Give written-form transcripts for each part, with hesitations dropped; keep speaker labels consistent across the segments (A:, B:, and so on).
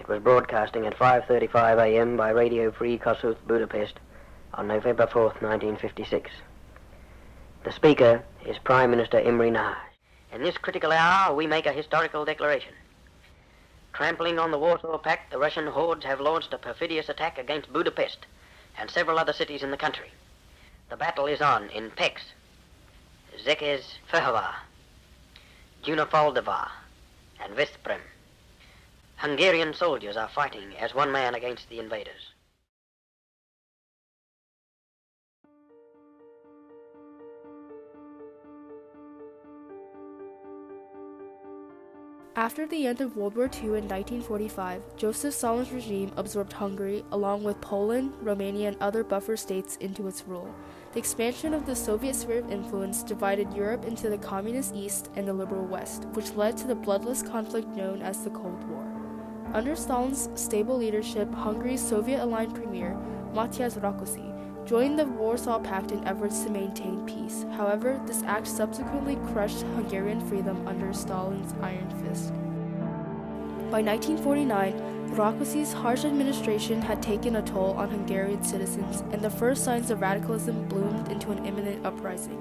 A: was broadcasting at 5:35 a.m. by Radio Free Kossuth, Budapest on November 4th, 1956. The speaker is Prime Minister Imre Nagy. In this critical hour, we make a historical declaration. Trampling on the Warsaw Pact, the Russian hordes have launched a perfidious attack against Budapest and several other cities in the country. The battle is on in Pécs, Székesfehérvár, Dunaújváros, and Veszprém. Hungarian soldiers are fighting as one man against the invaders.
B: After the end of World War II in 1945, Joseph Stalin's regime absorbed Hungary, along with Poland, Romania, and other buffer states, into its rule. The expansion of the Soviet sphere of influence divided Europe into the communist East and the liberal West, which led to the bloodless conflict known as the Cold War. Under Stalin's stable leadership, Hungary's Soviet-aligned premier, Matyas Rákosi, joined the Warsaw Pact in efforts to maintain peace. However, this act subsequently crushed Hungarian freedom under Stalin's iron fist. By 1949, Rákosi's harsh administration had taken a toll on Hungarian citizens, and the first signs of radicalism bloomed into an imminent uprising.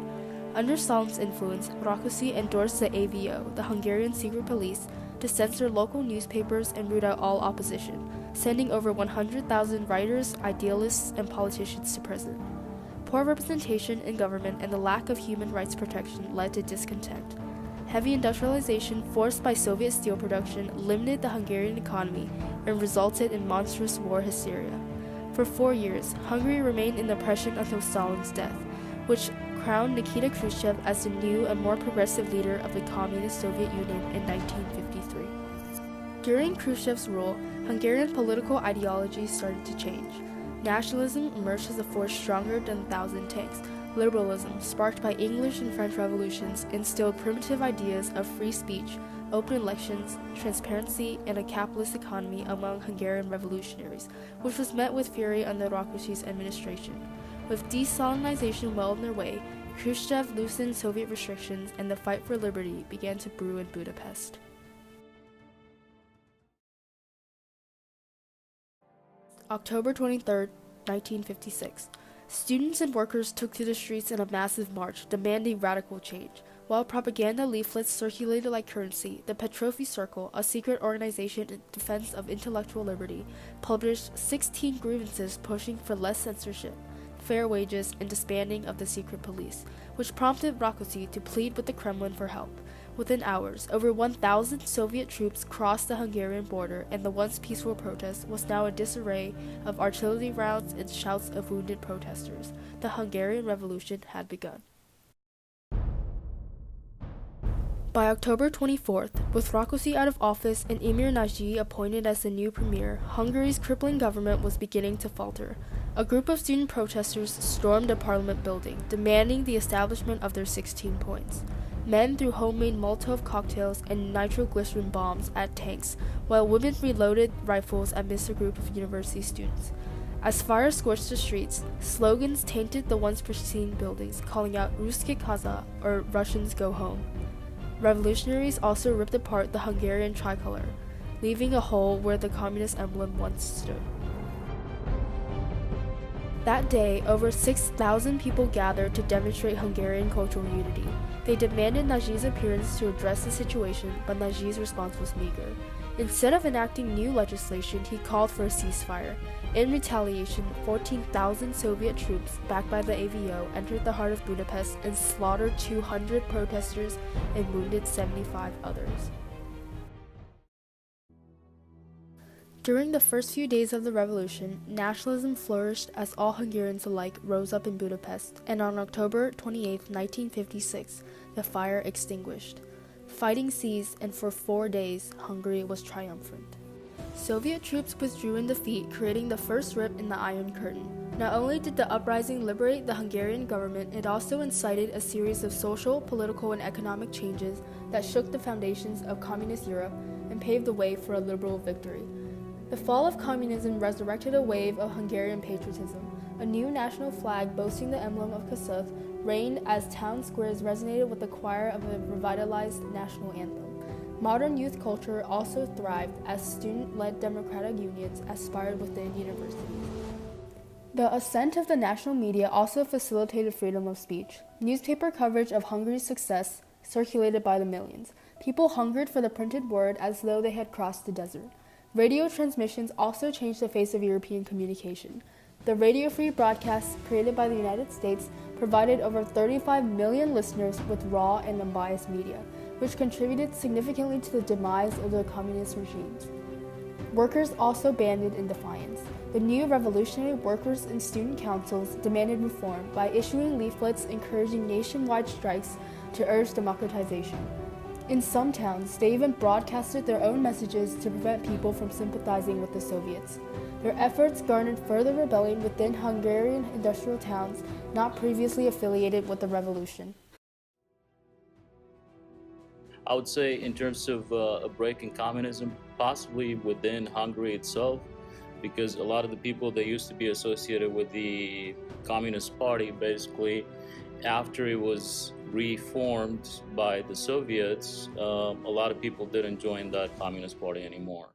B: Under Stalin's influence, Rákosi endorsed the AVO, the Hungarian secret police, to censor local newspapers and root out all opposition, sending over 100,000 writers, idealists, and politicians to prison. Poor representation in government and the lack of human rights protection led to discontent. Heavy industrialization forced by Soviet steel production limited the Hungarian economy and resulted in monstrous war hysteria. For 4 years, Hungary remained in oppression until Stalin's death, which crowned Nikita Khrushchev as the new and more progressive leader of the Communist Soviet Union in 1953. During Khrushchev's rule, Hungarian political ideology started to change. Nationalism emerged as a force stronger than 1,000 tanks. Liberalism, sparked by English and French revolutions, instilled primitive ideas of free speech, open elections, transparency, and a capitalist economy among Hungarian revolutionaries, which was met with fury under Rákosi's administration. With de-Stalinization well on their way, Khrushchev loosened Soviet restrictions and the fight for liberty began to brew in Budapest. October 23, 1956. Students and workers took to the streets in a massive march, demanding radical change. While propaganda leaflets circulated like currency, the Petrofi Circle, a secret organization in defense of intellectual liberty, published 16 grievances pushing for less censorship, fair wages, and disbanding of the secret police, which prompted Rákosi to plead with the Kremlin for help. Within hours, over 1,000 Soviet troops crossed the Hungarian border, and the once peaceful protest was now a disarray of artillery rounds and shouts of wounded protesters. The Hungarian Revolution had begun. By October 24th, with Rákosi out of office and Imre Nagy appointed as the new premier, Hungary's crippling government was beginning to falter. A group of student protesters stormed a parliament building, demanding the establishment of their 16 points. Men threw homemade Molotov cocktails and nitroglycerin bombs at tanks, while women reloaded rifles amidst a group of university students. As fire scorched the streets, slogans tainted the once pristine buildings, calling out Ruski Kaza, or Russians go home. Revolutionaries also ripped apart the Hungarian tricolor, leaving a hole where the communist emblem once stood. That day, over 6,000 people gathered to demonstrate Hungarian cultural unity. They demanded Nagy's appearance to address the situation, but Nagy's response was meager. Instead of enacting new legislation, he called for a ceasefire. In retaliation, 14,000 Soviet troops, backed by the AVO, entered the heart of Budapest and slaughtered 200 protesters and wounded 75 others. During the first few days of the revolution, nationalism flourished as all Hungarians alike rose up in Budapest, and on October 28, 1956, the fire extinguished. Fighting ceased, and for 4 days, Hungary was triumphant. Soviet troops withdrew in defeat, creating the first rip in the Iron Curtain. Not only did the uprising liberate the Hungarian government, it also incited a series of social, political, and economic changes that shook the foundations of communist Europe and paved the way for a liberal victory. The fall of communism resurrected a wave of Hungarian patriotism. A new national flag boasting the emblem of Kossuth reigned as town squares resonated with the choir of a revitalized national anthem. Modern youth culture also thrived as student-led democratic unions aspired within universities. The ascent of the national media also facilitated freedom of speech. Newspaper coverage of Hungary's success circulated by the millions. People hungered for the printed word as though they had crossed the desert. Radio transmissions also changed the face of European communication. The radio-free broadcasts created by the United States provided over 35 million listeners with raw and unbiased media, which contributed significantly to the demise of the communist regimes. Workers also banded in defiance. The new revolutionary workers and student councils demanded reform by issuing leaflets encouraging nationwide strikes to urge democratization. In some towns, they even broadcasted their own messages to prevent people from sympathizing with the Soviets. Their efforts garnered further rebellion within Hungarian industrial towns not previously affiliated with the revolution.
C: I would say in terms of a break in communism, possibly within Hungary itself, because a lot of the people that used to be associated with the Communist Party, basically, after it was reformed by the Soviets, a lot of people didn't join that Communist Party anymore.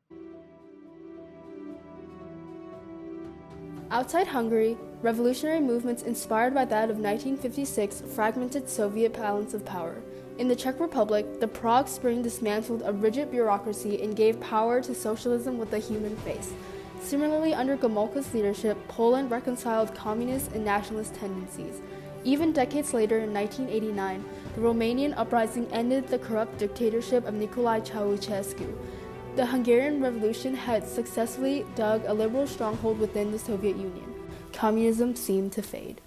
B: Outside Hungary, revolutionary movements inspired by that of 1956 fragmented Soviet balance of power. In the Czech Republic, the Prague Spring dismantled a rigid bureaucracy and gave power to socialism with a human face. Similarly, under Gomulka's leadership, Poland reconciled communist and nationalist tendencies. Even decades later, in 1989, the Romanian uprising ended the corrupt dictatorship of Nicolae Ceausescu. The Hungarian Revolution had successfully dug a liberal stronghold within the Soviet Union. Communism seemed to fade.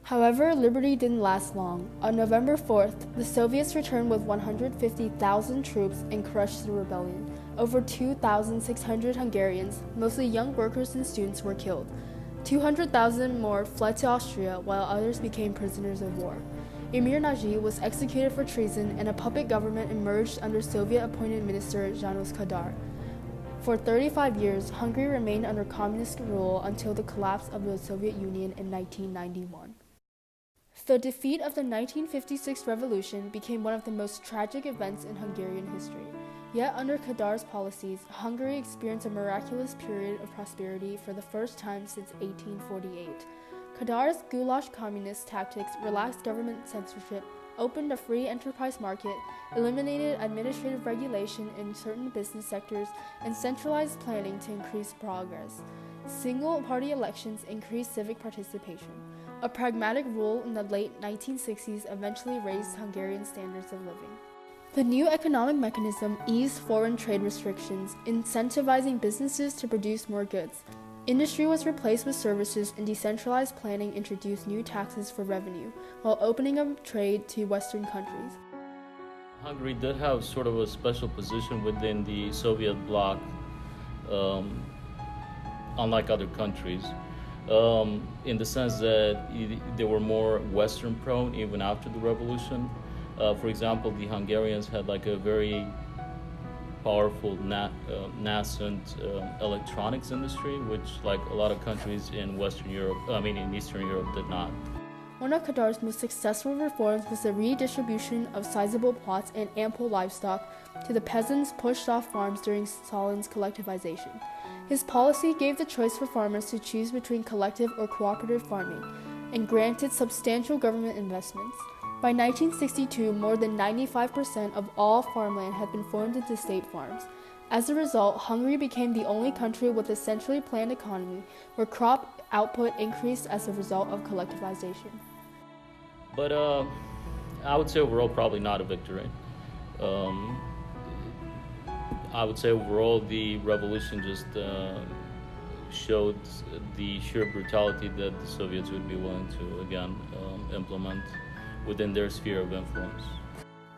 B: However, liberty didn't last long. On November 4th, the Soviets returned with 150,000 troops and crushed the rebellion. Over 2,600 Hungarians, mostly young workers and students, were killed. 200,000 more fled to Austria, while others became prisoners of war. Emir Nagy was executed for treason, and a puppet government emerged under Soviet-appointed minister János Kadar. For 35 years, Hungary remained under communist rule until the collapse of the Soviet Union in 1991. The defeat of the 1956 revolution became one of the most tragic events in Hungarian history. Yet under Kadar's policies, Hungary experienced a miraculous period of prosperity for the first time since 1848. Kadar's goulash communist tactics relaxed government censorship, opened a free enterprise market, eliminated administrative regulation in certain business sectors, and centralized planning to increase progress. Single-party elections increased civic participation. A pragmatic rule in the late 1960s eventually raised Hungarian standards of living. The new economic mechanism eased foreign trade restrictions, incentivizing businesses to produce more goods. Industry was replaced with services, and decentralized planning introduced new taxes for revenue, while opening up trade to Western countries.
C: Hungary did have sort of a special position within the Soviet bloc, unlike other countries, in the sense that they were more Western prone even after the revolution. For example, the Hungarians had like a very powerful nascent electronics industry, which like a lot of countries in in Eastern Europe did not.
B: One of Kadar's most successful reforms was the redistribution of sizable plots and ample livestock to the peasants pushed off farms during Stalin's collectivization. His policy gave the choice for farmers to choose between collective or cooperative farming, and granted substantial government investments. By 1962, more than 95% of all farmland had been formed into state farms. As a result, Hungary became the only country with a centrally planned economy where crop output increased as a result of collectivization.
C: But I would say overall probably not a victory. I would say overall the revolution just showed the sheer brutality that the Soviets would be willing to again implement within their sphere of influence.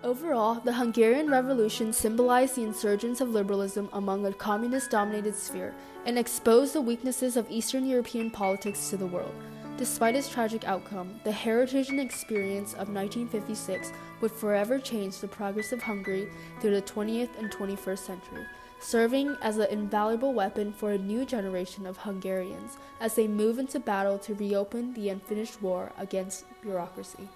B: Overall, the Hungarian Revolution symbolized the insurgence of liberalism among a communist-dominated sphere and exposed the weaknesses of Eastern European politics to the world. Despite its tragic outcome, the heritage and experience of 1956 would forever change the progress of Hungary through the 20th and 21st century, serving as an invaluable weapon for a new generation of Hungarians as they move into battle to reopen the unfinished war against bureaucracy.